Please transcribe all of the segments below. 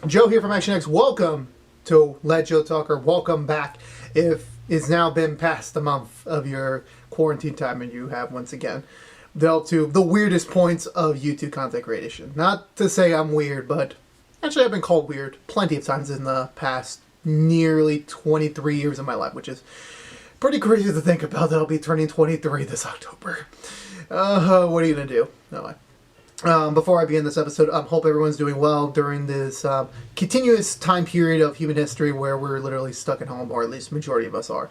Joe here from Action X. Welcome to Let Joe Talk, or welcome back if it's now been past a month of your quarantine time and you have once again dealt to the weirdest points of YouTube content creation. Not to say I'm weird, but actually I've been called weird plenty of times in the past nearly 23 years of my life, which is pretty crazy to think about that I'll be turning 23 this October. What are you going to do? No, before I begin this episode, I hope everyone's doing well during this continuous time period of human history where we're literally stuck at home, or at least majority of us are.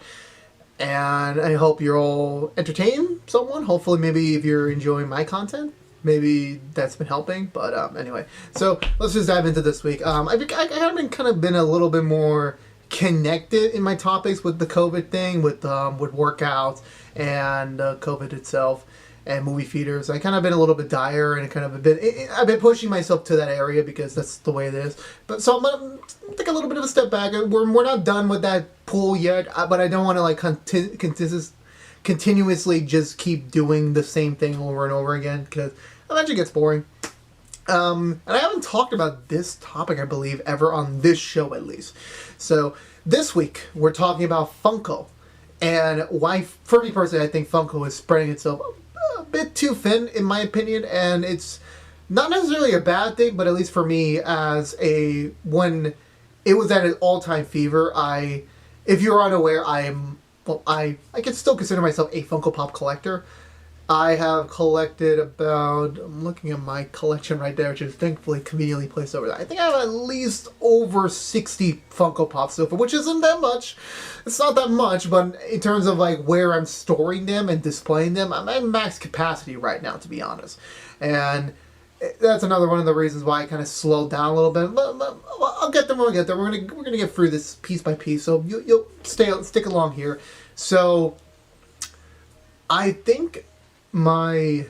And I hope you're all entertaining someone. Hopefully, maybe if you're enjoying my content, maybe that's been helping. But anyway, so let's just dive into this week. I've kind of been a little bit more connected in my topics with the COVID thing, with workouts and COVID itself. And movie theaters. I kind of been a little bit dire, and I've been pushing myself to that area because that's the way it is. But so I'm gonna take a little bit of a step back. We're not done with that pool yet, but I don't want to like continuously just keep doing the same thing over and over again because eventually it gets boring. And I haven't talked about this topic, I believe, ever on this show at least. So this week we're talking about Funko and why, for me personally, I think Funko is spreading itself a bit too thin, in my opinion, and it's not necessarily a bad thing, but at least for me, when it was at an all-time fever, if you're unaware, I can still consider myself a Funko Pop collector. I have collected I'm looking at my collection right there, which is thankfully conveniently placed over there. I think I have at least over 60 Funko Pops so far, which isn't that much. It's not that much, but in terms of like where I'm storing them and displaying them, I'm at max capacity right now, to be honest. And that's another one of the reasons why I kind of slowed down a little bit. But I'll get there. We're gonna get through this piece by piece. So you'll stick along here. So I think my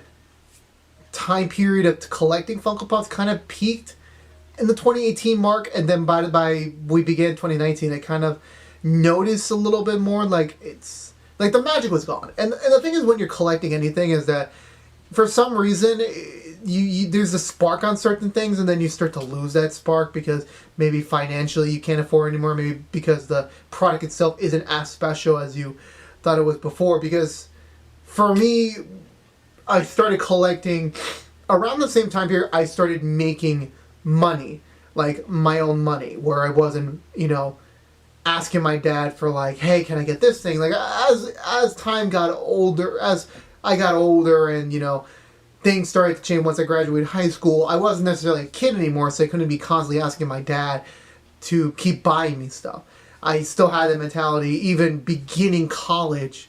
time period of collecting Funko Pops kind of peaked in the 2018 mark, and then by we began 2019, I kind of noticed a little bit more like it's like the magic was gone. And the thing is, when you're collecting anything, is that for some reason there's a spark on certain things, and then you start to lose that spark because maybe financially you can't afford it anymore, maybe because the product itself isn't as special as you thought it was before. Because for me, I started collecting around the same time period I started making money, like my own money, where I wasn't, asking my dad for like, hey, can I get this thing? Like as time got older, as I got older and, things started to change once I graduated high school, I wasn't necessarily a kid anymore, so I couldn't be constantly asking my dad to keep buying me stuff. I still had that mentality, even beginning college,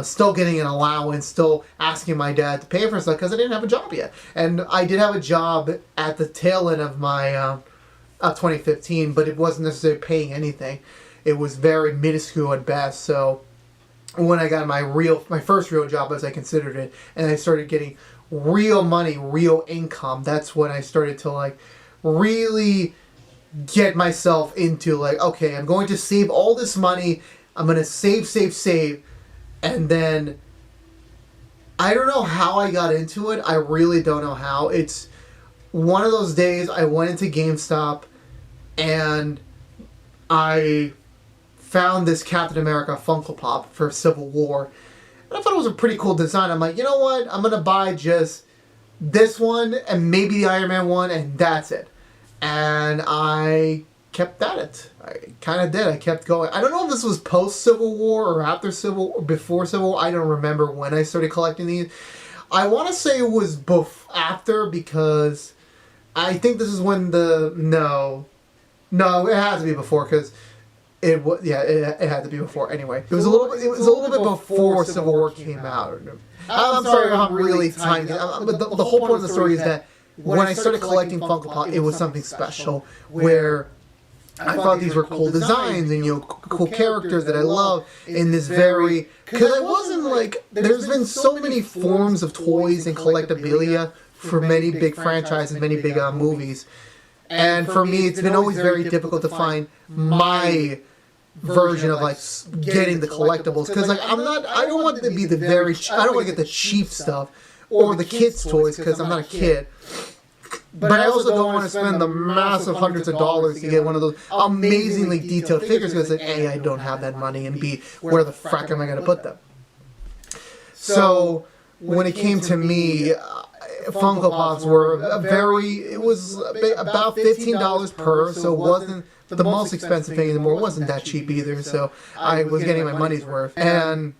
still getting an allowance, still asking my dad to pay for stuff because I didn't have a job yet. And I did have a job at the tail end of my 2015, but it wasn't necessarily paying anything. It was very minuscule at best. So when I got my first real job, as I considered it, and I started getting real money, real income, that's when I started to like really get myself into like, okay, I'm going to save all this money. I'm going to save. And then, I don't know how I got into it. I really don't know how. It's one of those days I went into GameStop and I found this Captain America Funko Pop for Civil War. And I thought it was a pretty cool design. I'm like, you know what? I'm going to buy just this one and maybe the Iron Man one, and that's it. And I kept at it. I kind of did. I kept going. I don't know if this was post-Civil War or after Civil or before Civil War. I don't remember when I started collecting these. I want to say it was after, because I think this is when No, it had to be before, because it had to be before anyway. It was a little bit before Civil War came out. I'm sorry if I'm really tying it. But the whole point of the story is that when I started collecting Funko Pop, it was something special where I thought these were cool designs and cool characters that I love in this very, because I wasn't like, there's been so many forms of toys and collectabilia for many big franchises, many big movies, and for me it's been always very difficult to find my version of like getting the collectibles, because like I don't want to be I don't want to get the cheap stuff or the kids' toys, because I'm not a kid. But I also don't want to spend the massive hundreds of dollars to get one of those amazingly detailed figures because, like, A, I don't have that money, and B, where the frack am I going to put them? So when it came to me, Funko Pops were it was about $15 per, so it wasn't the most expensive thing anymore. It wasn't that cheap either, so I was getting my money's worth. And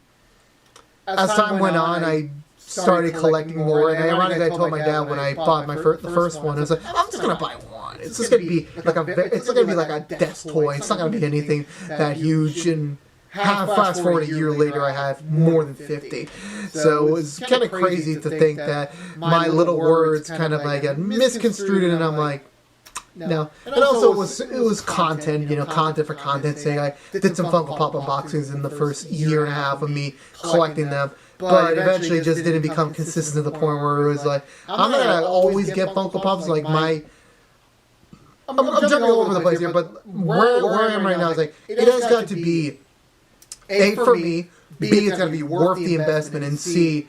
as time went on, I started collecting more, and ironically, I told my dad when I bought the first one, I was like, I'm just gonna buy one. It's just gonna be like a desk toy. It's not gonna be anything that huge. And fast forward a year later, I have more than 50. So it was kind of crazy to think that my little words kind of like got misconstrued, and I'm like, no. And also it was content, content for content's sake. I did some Funko Pop unboxings in the first year and a half of me collecting them. But eventually it just didn't become consistent to the point where it was like, I'm not going to always get Funko Pops. Like I'm jumping all over the place here, but where I am right now is like, it has got to be, A, for me, B, it's got to be worth the investment, and C,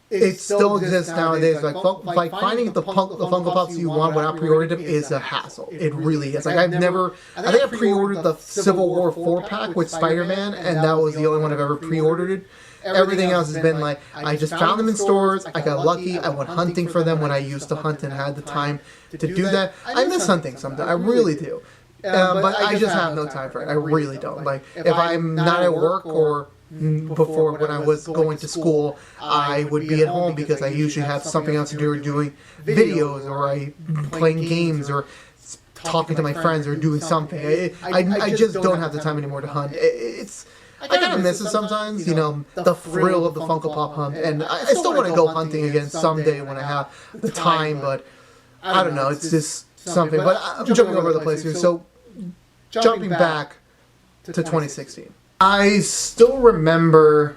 it still exists nowadays. Like finding the Funko Pops you want without pre-ordering them is a hassle. It really is. Like I think I pre-ordered the Civil War 4-pack with Spider-Man, and that was the only one I've ever pre-ordered. Everything else has been like, I just found them in stores, I got lucky, I went hunting for them when I used to hunt and had the time to do that. I miss hunting sometimes, I really do. But I just have no time for it, I really don't. Like, if I'm not at work or before when I was going to school, I would be at home because I usually have something else to do, or doing videos, or I playing games, or talking to my friends, or doing something. I just don't have the time anymore to hunt. I kind of miss it sometimes, the thrill of the Funko Pop hunt, and I still want to go hunting again someday when I have the time, but I don't know, it's just something. But I'm jumping over the place here, so jumping back to 2016. I still remember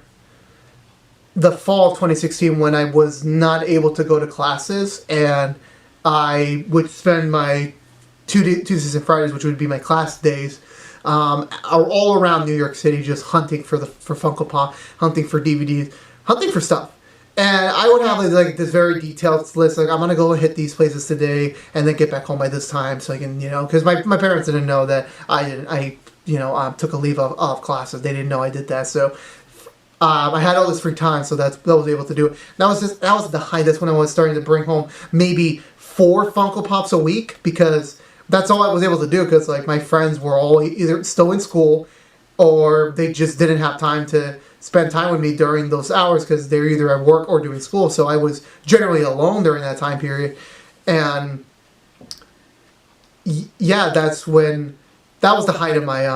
the fall of 2016 when I was not able to go to classes, and I would spend my Tuesdays and Fridays, which would be my class days, all around New York City, just hunting for Funko Pop, hunting for DVDs, hunting for stuff. And I would have like this very detailed list, like I'm gonna go and hit these places today, and then get back home by this time, so I can, because my parents didn't know that I took a leave of classes. They didn't know I did that, so I had all this free time, so that was able to do it. That was the height. That's when I was starting to bring home maybe 4 Funko Pops a week, because that's all I was able to do, because like my friends were all either still in school, or they just didn't have time to spend time with me during those hours because they're either at work or doing school. So I was generally alone during that time period. And yeah, that was the height of my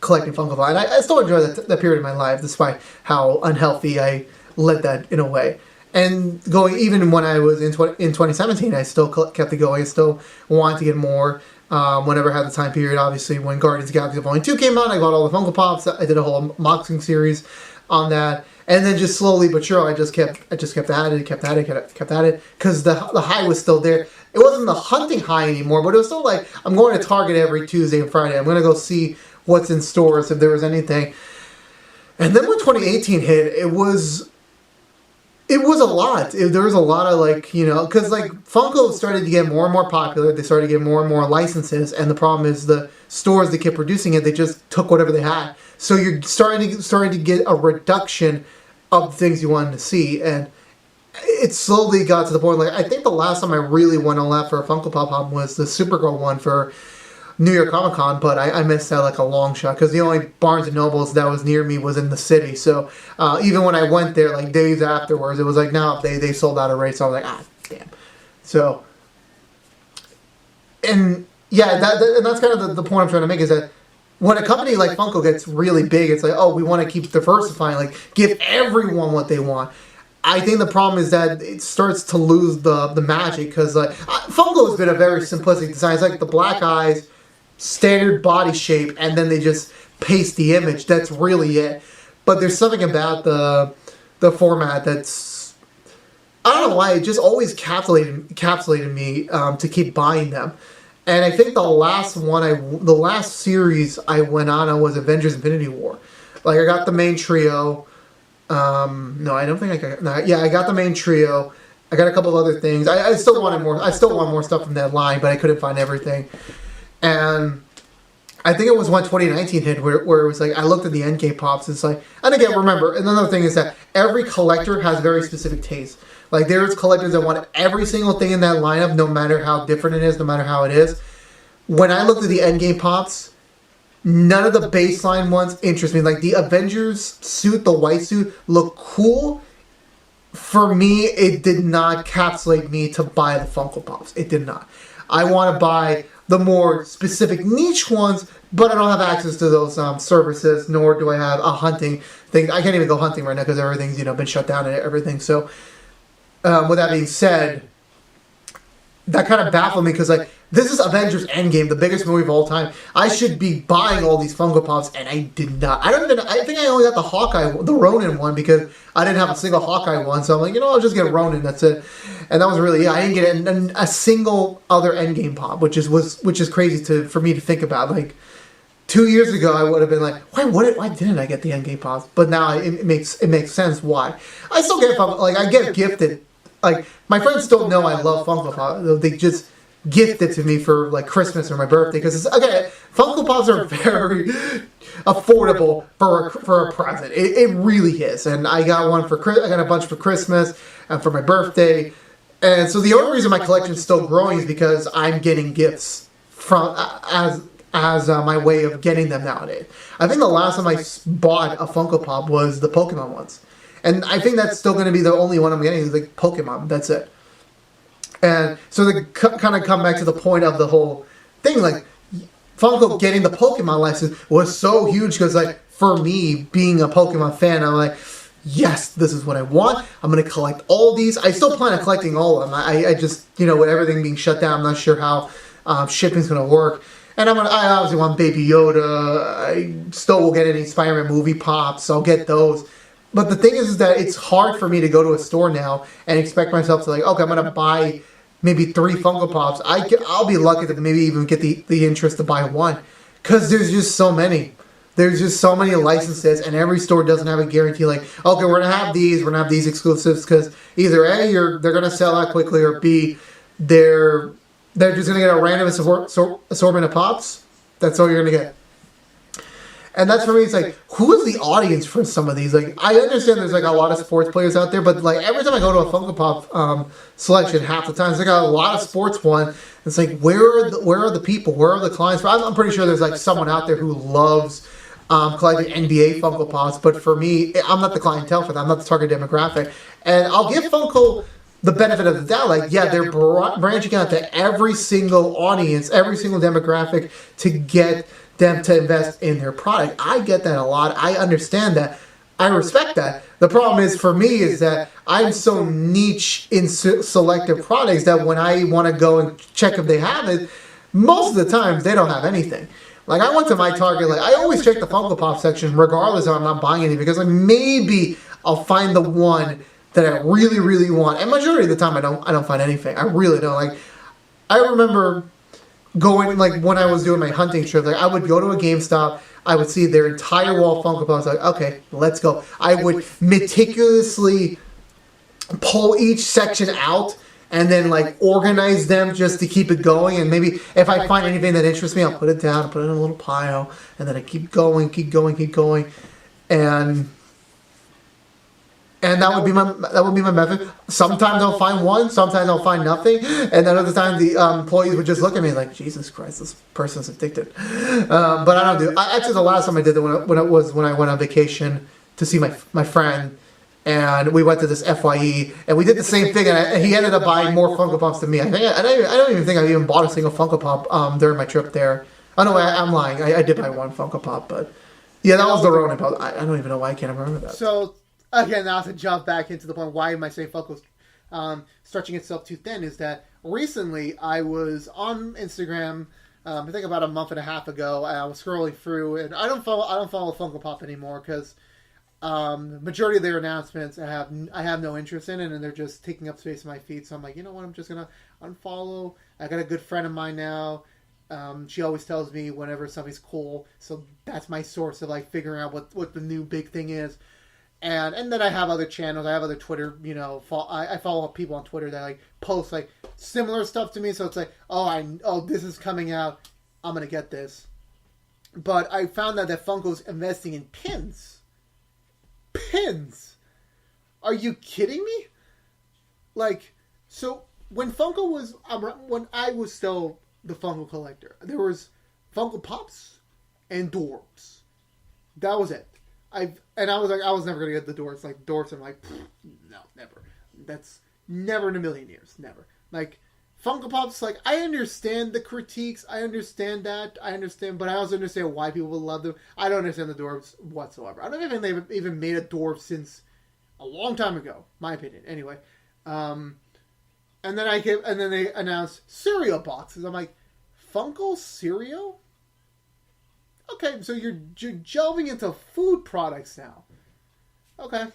collecting Funko Pop. And I still enjoy that period of my life, despite how unhealthy I led that in a way. And even when I was in 2017, I still kept it going. I still wanted to get more whenever I had the time period. Obviously, when Guardians of the Galaxy Volume 2 came out, I got all the Funko Pops. I did a whole unboxing series on that. And then just slowly but surely, I just kept at it, because the high was still there. It wasn't the hunting high anymore, but it was still like, I'm going to Target every Tuesday and Friday. I'm going to go see what's in stores, if there was anything. And then when 2018 hit, it was a lot. There was a lot of because Funko started to get more and more popular. They started to get more and more licenses, and the problem is the stores that kept producing it, they just took whatever they had. So you're starting to get a reduction of things you wanted to see, and it slowly got to the point. I think the last time I really went all out for a Funko Pop was the Supergirl one for New York Comic Con, but I missed that like a long shot, because the only Barnes and Nobles that was near me was in the city. So even when I went there, like days afterwards, it was like, no, they sold out already. So I was like, damn. So, and yeah, and that's kind of the point I'm trying to make, is that when a company like Funko gets really big, it's like, oh, we want to keep diversifying, like give everyone what they want. I think the problem is that it starts to lose the magic, because Funko has been a very simplistic design. It's like the black eyes, standard body shape, and then they just paste the image. That's really it. But there's something about the format that's, I don't know why, it just always encapsulated me to keep buying them. And I think the last series I went on was Avengers Infinity War. Like, I got the main trio. No, I don't think I got. No, yeah, I got the main trio, I got a couple of other things. I still wanted more. I still want more stuff from that line, but I couldn't find everything. And I think it was when 2019 hit where it was like I looked at the Endgame pops. It's like, and again, remember, another thing is that every collector has very specific tastes. Like there's collectors that want every single thing in that lineup, no matter how different it is, no matter how it is. When I looked at the Endgame pops, none of the baseline ones interest me. Like the Avengers suit, the white suit, look cool. For me, it did not encapsulate me to buy the Funko Pops. It did not. I want to buy the more specific niche ones, but I don't have access to those services, nor do I have a hunting thing. I can't even go hunting right now because everything's been shut down and everything. So, with that being said, that kind of baffled me because like this is Avengers Endgame, the biggest movie of all time. I should be buying all these Funko Pops, and I did not. I think I only got the Hawkeye, the Ronin one because I didn't have a single Hawkeye one. So I'm like, I'll just get Ronin. That's it. And that was really it. I didn't get a single other Endgame pop, which is crazy for me to think about. Like 2 years ago, I would have been like, why didn't I get the Endgame pops? But now it makes sense why. I still get I get gifted. Like my friends don't know I love Funko Pop. They just gift it to me for like Christmas or my birthday because Funko Pops are very affordable for a present. It really is, and I got a bunch for Christmas and for my birthday, and so the only reason my collection is still growing is because I'm getting gifts from as my way of getting them nowadays. I think the last time I bought a Funko Pop was the Pokemon ones, and I think that's still going to be the only one I'm getting is like Pokemon. That's it. And so to kind of come back to the point of the whole thing, like Funko getting the Pokemon license was so huge because like for me being a Pokemon fan, I'm like, yes, this is what I want. I'm going to collect all these. I still plan on collecting all of them. I just, with everything being shut down, I'm not sure how shipping's going to work. And I obviously want Baby Yoda. I still will get any Spider-Man movie pops, so I'll get those. But the thing is that it's hard for me to go to a store now and expect myself to like, okay, I'm going to buy maybe 3 Funko Pops. I'll be lucky to maybe even get the interest to buy one. Because there's just so many. There's just so many licenses, and every store doesn't have a guarantee like, okay, we're going to have these exclusives, because either A, they're going to sell out quickly, or B, they're just going to get a random assortment of Pops. That's all you're going to get. And that's for me, it's like, who is the audience for some of these? Like, I understand there's like a lot of sports players out there, but like every time I go to a Funko Pop selection, half the time they got a lot of sports one. It's like, where are the people? Where are the clients? I'm pretty sure there's like someone out there who loves collecting NBA Funko Pops, but for me, I'm not the clientele for that. I'm not the target demographic. And I'll give Funko the benefit of the doubt. Like, yeah, they're branching out to every single audience, every single demographic to get them to invest in their product. I get that a lot. I understand that. I respect that. The problem is for me is that I'm so niche in selective products that when I want to go and check if they have it, most of the times they don't have anything. Like I went to my Target, like I always check the Funko Pop section regardless if I'm not buying anything, because like maybe I'll find the one that I really, really want. And majority of the time I don't find anything. I really don't. Like I remember going, like when I was doing my hunting trip, like I would go to a GameStop, I would see their entire wall of Funko Pops, like, okay, let's go. I would meticulously pull each section out and then like organize them just to keep it going. And maybe if I find anything that interests me, I'll put it down, put it in a little pile, and then I keep going. And that would be my method. Sometimes I'll find one, sometimes I'll find nothing, and then other times the employees would just look at me like, Jesus Christ, this person's addicted. But I don't do. Actually, the last time I did it when I went on vacation to see my friend, and we went to this FYE, and we did the same thing, and he ended up buying more Funko Pops than me. I don't even think I even bought a single Funko Pop during my trip there. Oh no, I'm lying. I did buy one Funko Pop, but yeah, that was the Ronin Pop. I don't even know why I can't remember that. So. Again, now to jump back into the point, why am I saying Funko's stretching itself too thin, is that recently I was on Instagram, I think about a month and a half ago, and I was scrolling through, and I don't follow Funko Pop anymore, because majority of their announcements I have no interest in, and they're just taking up space in my feed, so I'm like, you know what, I'm just going to unfollow. I got a good friend of mine now. She always tells me whenever something's cool, so that's my source of like figuring out what the new big thing is. And then I have other channels. I have other Twitter. I follow people on Twitter that like post like similar stuff to me. So it's like, this is coming out. I'm gonna get this. But I found out that Funko's investing in pins. Pins. Are you kidding me? Like, so when when I was still the Funko collector, there was Funko Pops and Dwarfs. That was it. I was like, I was never gonna get the Dwarfs. Like Dwarfs, I'm like, no, never. That's never in a million years, never. Like Funko Pops, like I understand the critiques, I understand that, but I also understand why people would love them. I don't understand the Dwarfs whatsoever. I don't even think they've even made a Dwarf since a long time ago, my opinion. Anyway, and then they announced cereal boxes. I'm like, Funko cereal? Okay, so you're delving into food products now. Okay.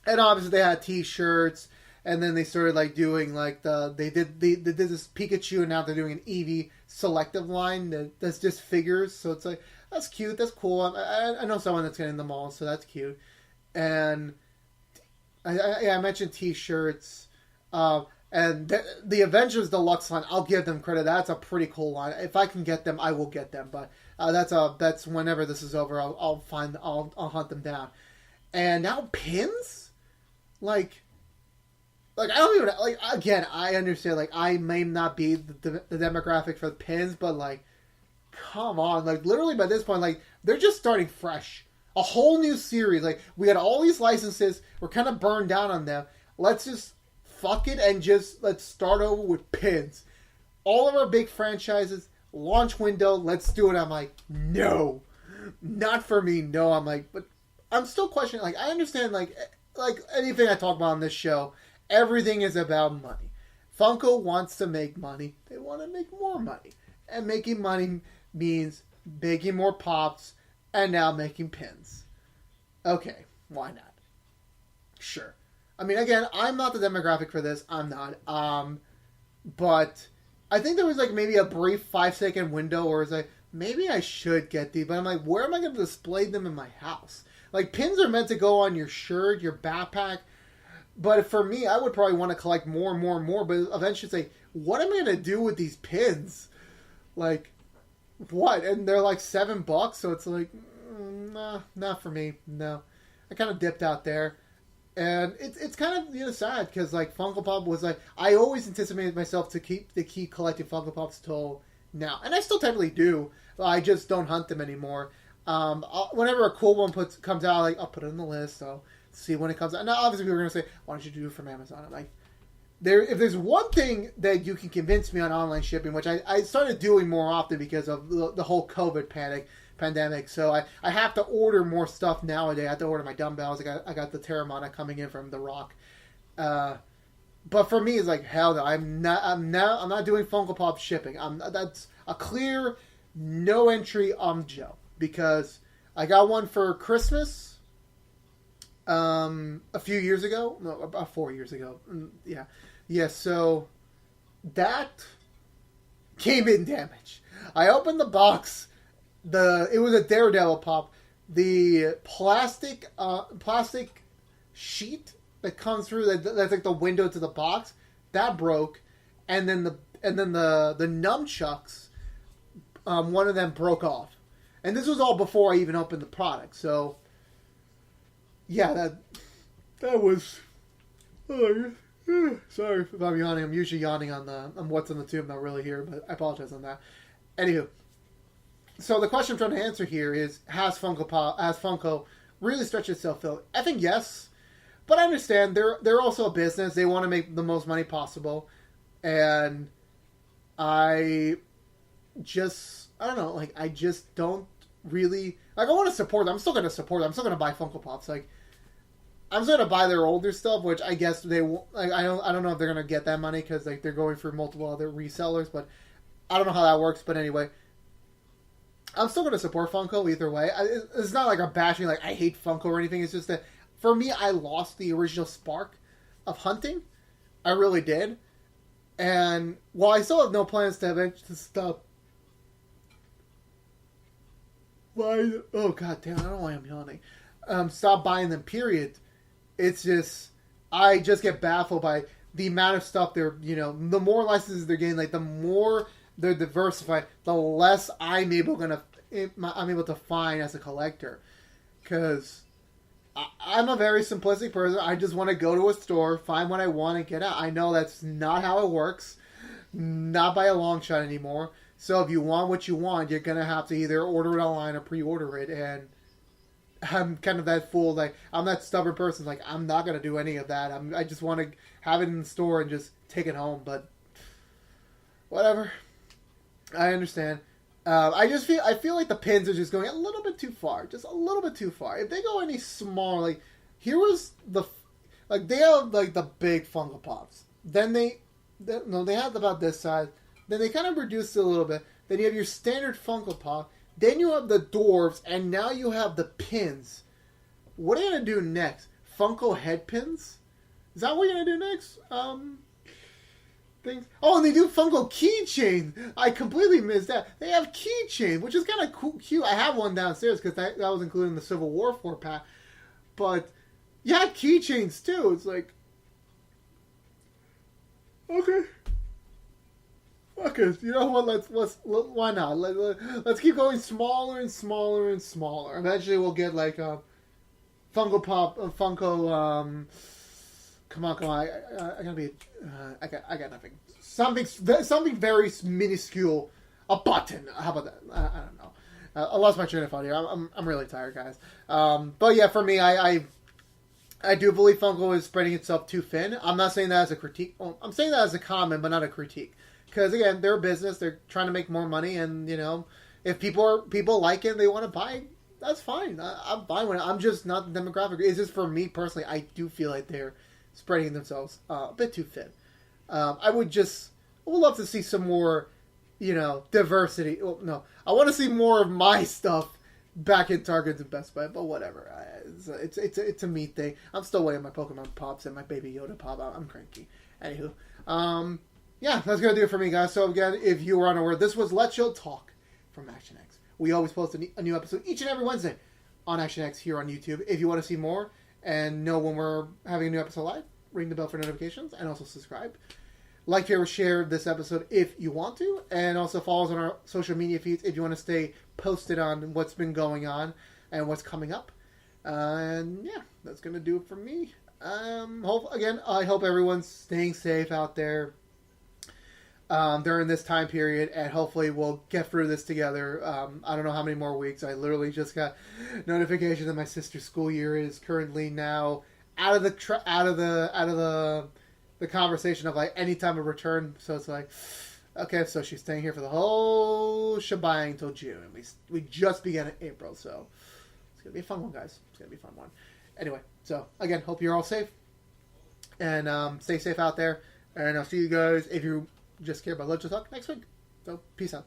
And obviously they had T-shirts, and then they started like doing like they did this Pikachu, and now they're doing an Eevee selective line that's just figures. So it's like, that's cute, that's cool. I know someone that's getting them all, so that's cute. And I mentioned T-shirts. And the Avengers Deluxe line, I'll give them credit. That's a pretty cool line. If I can get them, I will get them. But that's whenever this is over, I'll hunt them down. And now pins, like I don't even like. Again, I understand. Like I may not be the demographic for the pins, but like, come on, like literally by this point, like they're just starting fresh, a whole new series. Like we got all these licenses, we're kind of burned down on them. Let's just fuck it and let's start over with pins. All of our big franchises, launch window, let's do it. I'm like, no, not for me. No, I'm like, but I'm still questioning. Like, I understand, like anything I talk about on this show, everything is about money. Funko wants to make money. They want to make more money. And making money means making more pops and now making pins. Okay, why not? Sure. I mean, again, I'm not the demographic for this. I'm not. But I think there was like maybe a brief 5-second window where it's like, maybe I should get these. But I'm like, where am I going to display them in my house? Like, pins are meant to go on your shirt, your backpack. But for me, I would probably want to collect more and more and more. But eventually it's like, what am I going to do with these pins? Like, what? And they're like $7. So it's like, nah, not for me. No. I kind of dipped out there. And it's kind of sad because like Funko Pop was like, I always anticipated myself to keep collecting Funko Pops till now, and I still technically do. I just don't hunt them anymore. Whenever a cool one comes out, like I'll put it on the list. So see when it comes out. Now obviously people are gonna say, why don't you do it from Amazon? I'm like, if there's one thing that you can convince me on online shipping, which I started doing more often because of the whole COVID pandemic, so I have to order more stuff nowadays. I have to order my dumbbells. I got the Terramana coming in from The Rock, but for me it's like, hell no. I'm not doing Funko Pop shipping. That's a clear no entry on Joe, because I got one for Christmas a few years ago, no, about 4 years ago. Yeah. So that came in damaged. I opened the box. It was a Daredevil pop. The plastic sheet that comes through that's like the window to the box that broke, and then the nunchucks, one of them broke off, and this was all before I even opened the product. So yeah, that was. Sorry if I'm yawning. I'm usually yawning on what's on the tube. I'm not really here, but I apologize on that. Anywho. So the question I'm trying to answer here is, has Funko really stretched itself out? I think yes, but I understand they're also a business. They want to make the most money possible, and I don't know. Like I just don't really like. I want to support them. I'm still going to support them. I'm still going to buy Funko Pops. Like I'm still going to buy their older stuff, which I guess they won't. Like I don't know if they're going to get that money because like they're going for multiple other resellers, but I don't know how that works. But anyway. I'm still going to support Funko either way. It's not like I'm bashing, like, I hate Funko or anything. It's just that, for me, I lost the original spark of hunting. I really did. And while I still have no plans to stop... Why? Oh, god damn, I don't know why I'm yawning. stop buying them. Period. It's just I just get baffled by the amount of stuff they're the more licenses they're getting, like the more they're diversified, the less I'm able to find as a collector, because I'm a very simplistic person. I just want to go to a store, find what I want, and get out. I know that's not how it works, not by a long shot anymore. So if you want what you want, you're gonna have to either order it online or pre-order it. And I'm kind of that fool. Like, I'm that stubborn person. Like, I'm not gonna do any of that. I just want to have it in the store and just take it home. But whatever. I understand. I feel like the pins are just going a little bit too far, just a little bit too far. If they go any smaller, like here was they have like the big Funko Pops. Then they have about this size. Then they kind of reduced it a little bit. Then you have your standard Funko Pop. Then you have the dwarves, and now you have the pins. What are you gonna do next? Funko head pins? Is that what you're gonna do next? Things. Oh, and they do Funko keychains. I completely missed that. They have keychains, which is kind of cool, cute. I have one downstairs because that was included in the Civil War 4 pack. But yeah, keychains too. It's like, okay, you know what? Why not? Let's keep going smaller and smaller and smaller. Eventually, we'll get like a Funko Pop, Funko. Come on! I gotta be. I got nothing. Something very minuscule. A button. How about that? I don't know. I lost my train of thought here. I'm really tired, guys. But yeah, for me, I do believe Funko is spreading itself too thin. I'm not saying that as a critique. Well, I'm saying that as a comment, but not a critique. Because again, they're a business. They're trying to make more money, and if people like it, and they want to buy. That's fine. I'm fine with it. I'm just not the demographic. It's just for me personally. I do feel like they're spreading themselves a bit too thin. I would love to see some more, diversity. Well, no, I want to see more of my stuff back in Target and Best Buy, but whatever. It's a me thing. I'm still waiting my Pokemon Pops and my Baby Yoda Pop. I'm cranky. Anywho, yeah, that's gonna do it for me, guys. So again, if you were unaware, this was Let's Show Talk from Action X. We always post a new episode each and every Wednesday on Action X here on YouTube. If you want to see more and know when we're having a new episode live, ring the bell for notifications, and also subscribe. Like, favorite, share this episode if you want to, and also follow us on our social media feeds if you want to stay posted on what's been going on and what's coming up. And yeah, that's going to do it for me. I hope everyone's staying safe out there during this time period, and hopefully we'll get through this together. I don't know how many more weeks. I literally just got notification that my sister's school year is currently now out of the conversation of like any time of return. So it's like, okay, so she's staying here for the whole shebang until June. We just began in April, so it's gonna be a fun one, guys. It's gonna be a fun one. Anyway, so again, hope you're all safe and stay safe out there. And I'll see you guys if you just care about Let's Just Talk next week. So peace out.